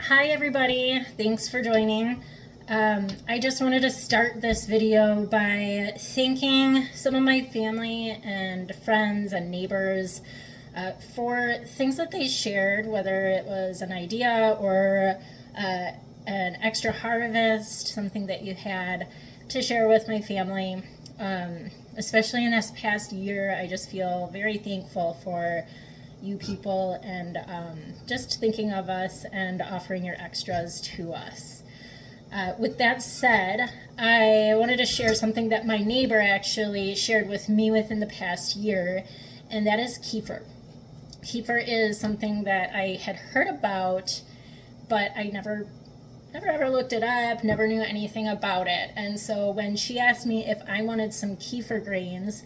Hi everybody, thanks for joining. I just wanted to start this video by thanking some of my family and friends and neighbors for things that they shared, whether it was an idea or an extra harvest, something that you had to share with my family. Especially in this past year, I just feel very thankful for you people and just thinking of us and offering your extras to us. With that said, I wanted to share something that my neighbor actually shared with me within the past year, and that is kefir. Kefir is something that I had heard about, but I never ever looked it up, never knew anything about it. And so when she asked me if I wanted some kefir grains,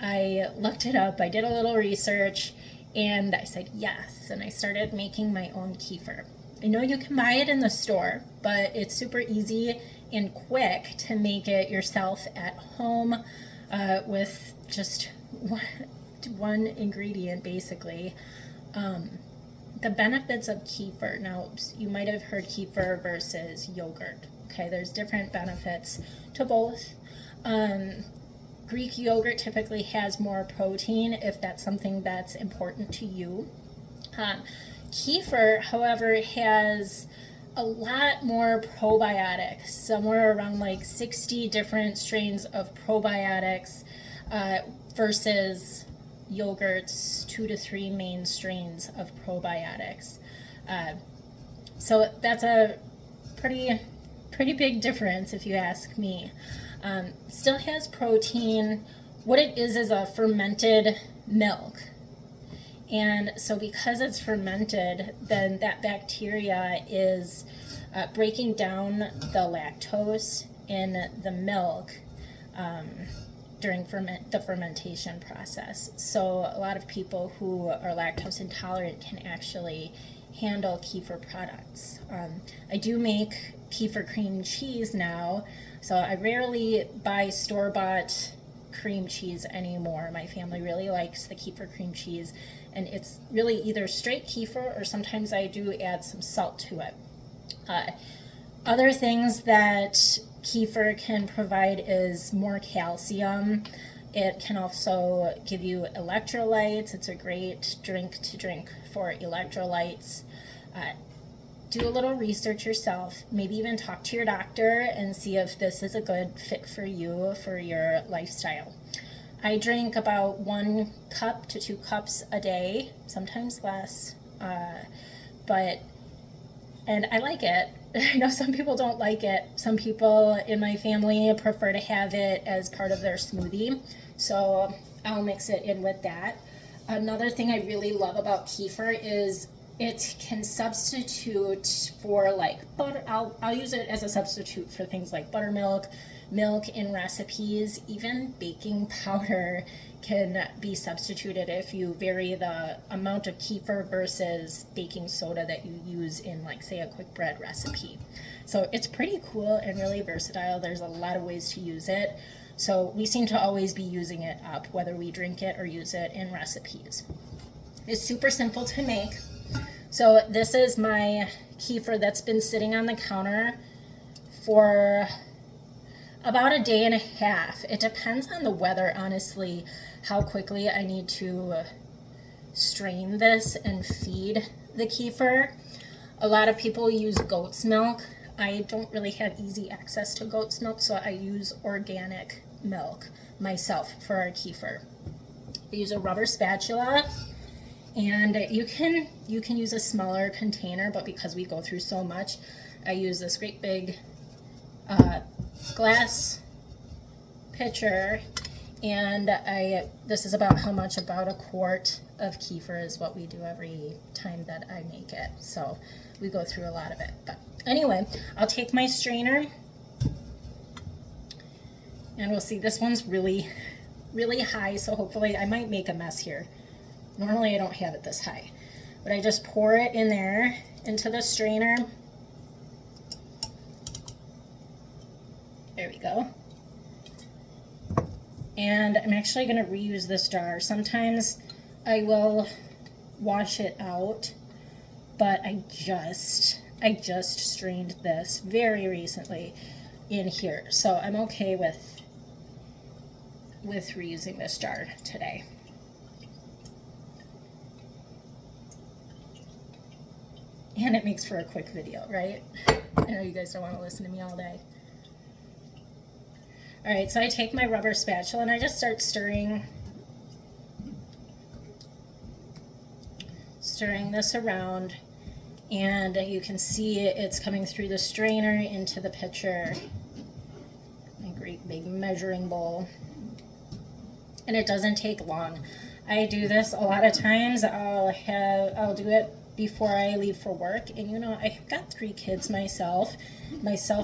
I looked it up, I did a little research, and I said yes, and I started making my own kefir. I know you can buy it in the store, but it's super easy and quick to make it yourself at home with just one ingredient, basically. The benefits of kefir. Now, you might have heard kefir versus yogurt. Okay, there's different benefits to both. Greek yogurt typically has more protein if that's something that's important to you. Kefir, however, has a lot more probiotics, somewhere around like 60 different strains of probiotics versus yogurt's 2 to 3 main strains of probiotics. So that's a pretty big difference if you ask me. Still has protein. What it is a fermented milk. And so because it's fermented, then that bacteria is breaking down the lactose in the milk during the fermentation process. So a lot of people who are lactose intolerant can actually handle kefir products. I do make kefir cream cheese now, so I rarely buy store-bought cream cheese anymore. My family really likes the kefir cream cheese, and it's really either straight kefir or sometimes I do add some salt to it. Other things that kefir can provide is more calcium. It can also give you electrolytes. It's a great drink to drink for electrolytes. Do a little research yourself, maybe even talk to your doctor and see if this is a good fit for you, for your lifestyle. I drink about 1 cup to 2 cups a day, sometimes less, and I like it. I know some people don't like it. Some people in my family prefer to have it as part of their smoothie, so I'll mix it in with that. Another thing I really love about kefir is it can substitute for like butter. I'll use it as a substitute for things like buttermilk, milk in recipes. Even baking powder can be substituted if you vary the amount of kefir versus baking soda that you use in, like, say, a quick bread recipe. So it's pretty cool and really versatile. There's a lot of ways to use it. So we seem to always be using it up, whether we drink it or use it in recipes. It's super simple to make. So this is my kefir that's been sitting on the counter for about a day and a half. It depends on the weather, honestly, how quickly I need to strain this and feed the kefir. A lot of people use goat's milk. I don't really have easy access to goat's milk, so I use organic milk myself for our kefir. I use a rubber spatula, and you can use a smaller container, but because we go through so much, I use this great big glass pitcher, and this is about how much? About a quart of kefir is what we do every time that I make it. So we go through a lot of it. But anyway, I'll take my strainer, and we'll see. This one's really high, so hopefully I might make a mess here. Normally I don't have it this high, but I just pour it in there into the strainer. There we go. And I'm actually going to reuse this jar. Sometimes I will wash it out, but I just I just strained this very recently in here, so I'm okay with reusing this jar today. And it makes for a quick video, right? I know you guys don't want to listen to me all day. All right, so I take my rubber spatula and I just start stirring this around, and you can see it's coming through the strainer into the pitcher, my great big measuring bowl. And it doesn't take long. I do this a lot of times. I'll do it before I leave for work, and you know, I've got 3 kids myself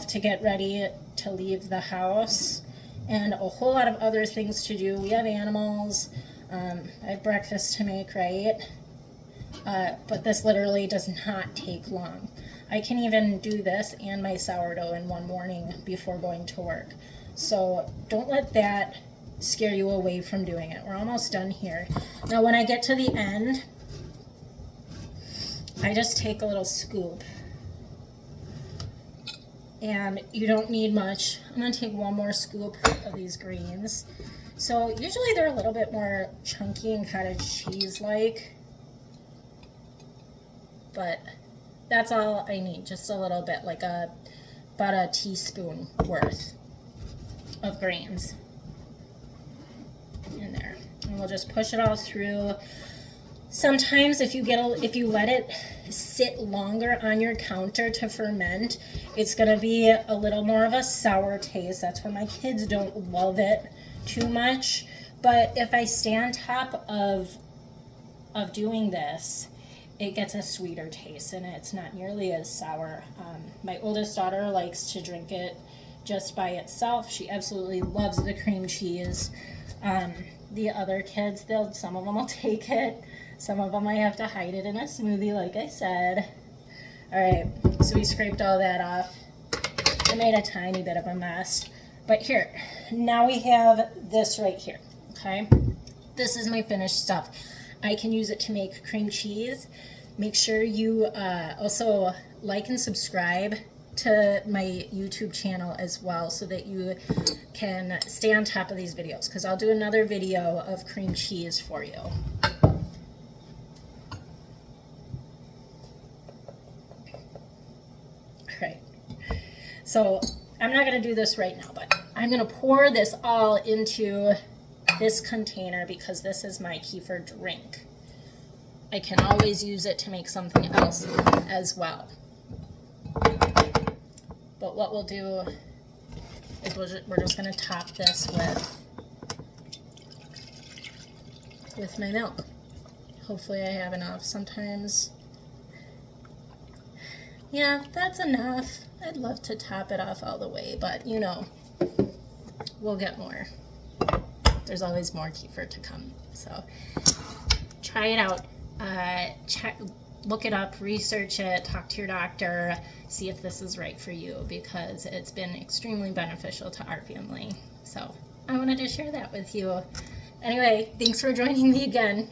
to get ready to leave the house, and a whole lot of other things to do. We have animals, I have breakfast to make, right? But this literally does not take long. I can even do this and my sourdough in one morning before going to work. So don't let that scare you away from doing it. We're almost done here. Now when I get to the end, I just take a little scoop. And you don't need much. I'm going to take one more scoop of these greens. So usually they're a little bit more chunky and cottage cheese-like. But that's all I need, just a little bit, like about a teaspoon worth of greens in there. And we'll just push it all through. Sometimes if you let it sit longer on your counter to ferment, it's going to be a little more of a sour taste. That's why my kids don't love it too much. But if I stay on top of doing this, it gets a sweeter taste and it's not nearly as sour. My oldest daughter likes to drink it just by itself. She absolutely loves the cream cheese. The other kids, some of them will take it. Some of them I have to hide it in a smoothie, like I said. All right, so we scraped all that off. I made a tiny bit of a mess. But here, now we have this right here, okay? This is my finished stuff. I can use it to make cream cheese. Make sure you also like and subscribe to my YouTube channel as well so that you can stay on top of these videos, because I'll do another video of cream cheese for you. Alright, so I'm not going to do this right now, but I'm going to pour this all into this container because this is my kefir drink. I can always use it to make something else as well. But what we'll do is we're just going to top this with my milk. Hopefully I have enough. Sometimes, yeah, that's enough. I'd love to top it off all the way, but you know, we'll get more. There's always more kefir to come. So try it out. Look it up, research it, talk to your doctor, see if this is right for you, because it's been extremely beneficial to our family. So I wanted to share that with you. Anyway, thanks for joining me again.